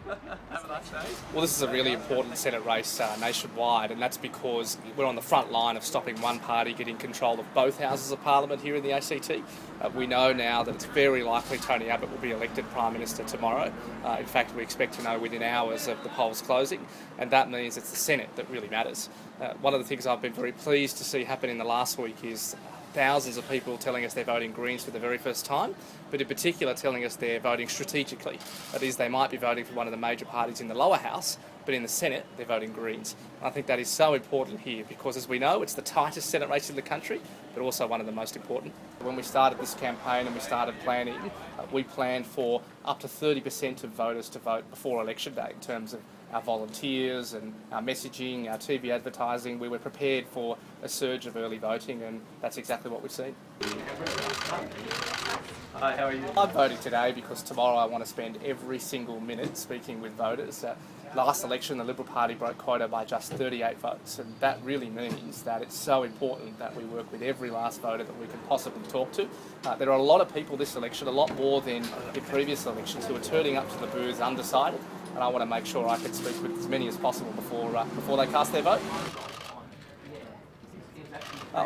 Have a nice day. Well, this is a really important Senate race nationwide, and that's because we're on the front line of stopping one party getting control of both houses of Parliament here in the ACT. We know now that it's very likely Tony Abbott will be elected Prime Minister tomorrow. In fact, we expect to know within hours of the polls closing, and that means it's the Senate that really matters. One of the things I've been very pleased to see happen in the last week is thousands of people telling us they're voting Greens for the very first time, but in particular telling us they're voting strategically. That is, they might be voting for one of the major parties in the lower house, but in the Senate they're voting Greens. And I think that is so important here because, as we know, it's the tightest Senate race in the country, but also one of the most important. When we started this campaign and we started planning, we planned for up to 30% of voters to vote before election day in terms of our volunteers and our messaging, our TV advertising. We were prepared for a surge of early voting, and that's exactly what we've seen. Hi, how are you? I'm voting today because tomorrow I want to spend every single minute speaking with voters. Last election, the Liberal Party broke quota by just 38 votes, and that really means that it's so important that we work with every last voter that we can possibly talk to. There are a lot of people this election, a lot more than in previous elections, who are turning up to the booths undecided, and I want to make sure I can speak with as many as possible before they cast their vote.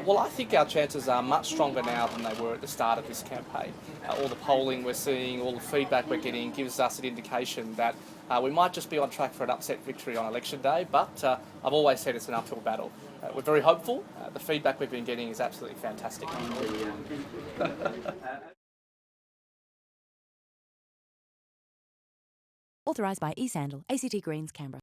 Well, I think our chances are much stronger now than they were at the start of this campaign. All the polling we're seeing, all the feedback we're getting gives us an indication that we might just be on track for an upset victory on election day, but I've always said it's an uphill battle. We're very hopeful. The feedback we've been getting is absolutely fantastic. Authorised by eSandal, ACT Greens, Canberra.